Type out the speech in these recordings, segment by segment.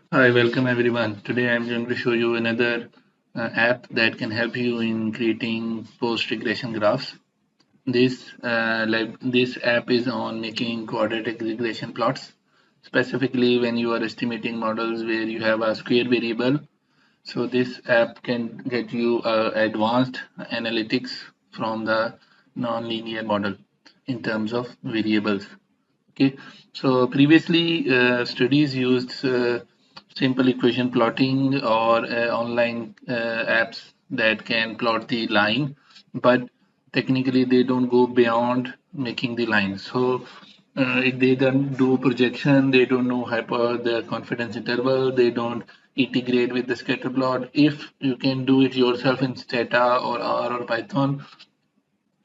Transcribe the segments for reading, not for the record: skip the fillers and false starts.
Hi, welcome everyone. Today I'm going to show you another app that can help you in creating post-regression graphs. This app is on making quadratic regression plots, specifically when you are estimating models where you have a square variable. So this app can get you advanced analytics from the non-linear model in terms of variables. Okay, so previously studies used simple equation plotting or online apps that can plot the line, but technically they don't go beyond making the line. So if they don't do projection, they don't know hyper the confidence interval, they don't integrate with the scatter plot. If you can do it yourself in Stata or R or Python,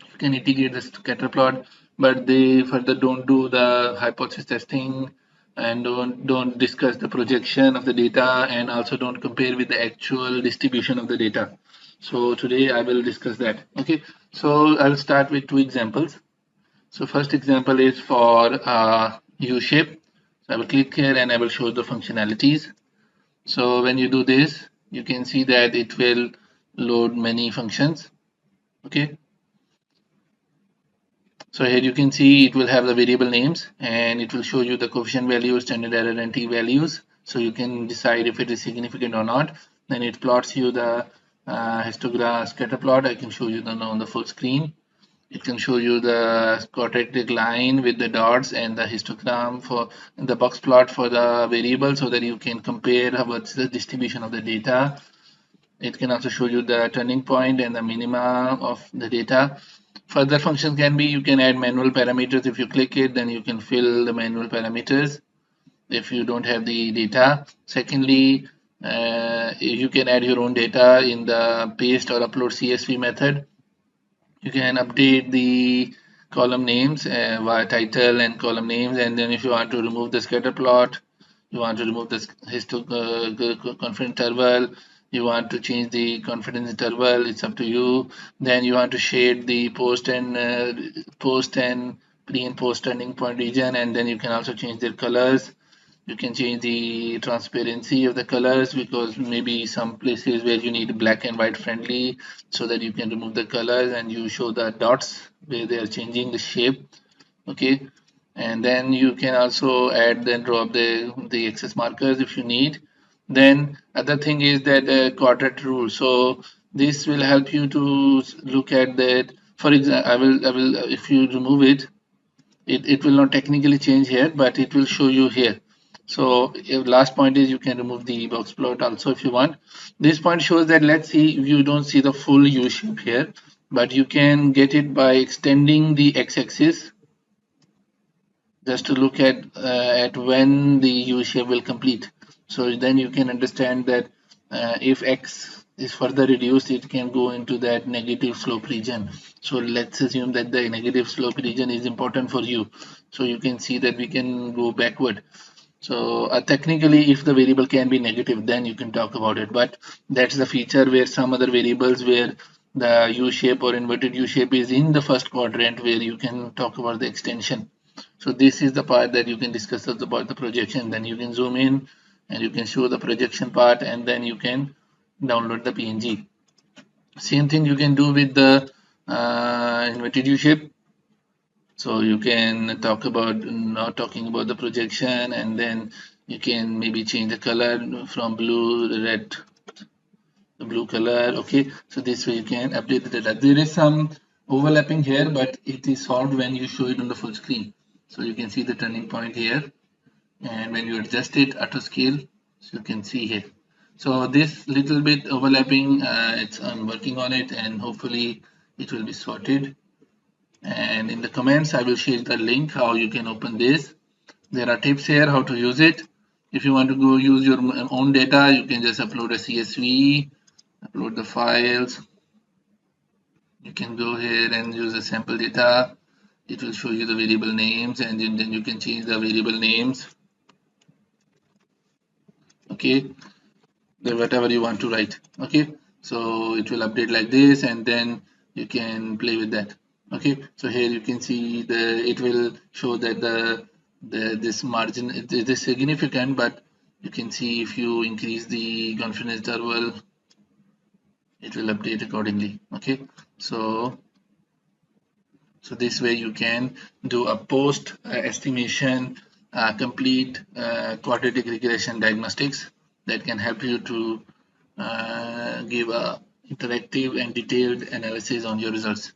you can integrate the scatter plot, but they further don't do the hypothesis testing and don't discuss the projection of the data and also don't compare with the actual distribution of the data. So today I will discuss that. Okay, so I'll start with two examples. So first example is for U shape. So I will click here and I will show the functionalities. So when you do this, you can see that it will load many functions. Okay, so here you can see it will have the variable names and it will show you the coefficient values, standard error and t values. So you can decide if it is significant or not. Then it plots you the histogram scatter plot. I can show you on the full screen. It can show you the quadratic line with the dots and the histogram for the box plot for the variable so that you can compare what's the distribution of the data. It can also show you the turning point and the minima of the data. Further functions can be you can add manual parameters. If you click it, then you can fill the manual parameters if you don't have the data. Secondly, you can add your own data in the paste or upload CSV method. You can update the column names via title and column names, and then if you want to remove the scatter plot, you want to remove the confidence interval, you want to change the confidence interval, it's up to you. Then you want to shade the post and pre and post turning point region, and then you can also change their colors. You can change the transparency of the colors because maybe some places where you need black and white friendly so that you can remove the colors and you show the dots where they are changing the shape. Okay, and then you can also add then drop the excess markers if you need. Then other thing is that quadrant rule. So this will help you to look at that. For example, I will if you remove it, it will not technically change here, but it will show you here. So last point is you can remove the box plot also if you want. This point shows that, let's see, you don't see the full U shape here, but you can get it by extending the x-axis just to look at when the U shape will complete. So then you can understand that if x is further reduced, it can go into that negative slope region. So let's assume that the negative slope region is important for you. So you can see that we can go backward. So technically, if the variable can be negative, then you can talk about it. But that's the feature where some other variables where the U shape or inverted U shape is in the first quadrant where you can talk about the extension. So this is the part that you can discuss about the projection. Then you can zoom in and you can show the projection part and then you can download the PNG. Same thing you can do with the inverted U shape. So you can talk about not talking about the projection and then you can maybe change the color from blue, red, the blue color. Okay, so this way you can update the data. There is some overlapping here, but it is solved when you show it on the full screen. So you can see the turning point here, and when you adjust it auto scale, so you can see here. So this little bit overlapping, I'm working on it, and hopefully it will be sorted. And in the comments, I will share the link how you can open this. There are tips here how to use it. If you want to go use your own data, you can just upload a CSV, upload the files. You can go here and use the sample data. It will show you the variable names and then you can change the variable names. Okay, whatever you want to write. Okay, so it will update like this and then you can play with that. Okay, so here you can see it will show that the this margin it is significant, but You can see if you increase the confidence interval, it will update accordingly. Okay, so this way you can do a post estimation complete quadratic regression diagnostics that can help you to give a interactive and detailed analysis on your results.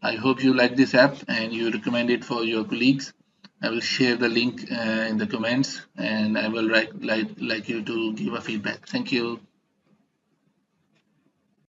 I hope you like this app and you recommend it for your colleagues. I will share the link in the comments, and I will like you to give a feedback. Thank you.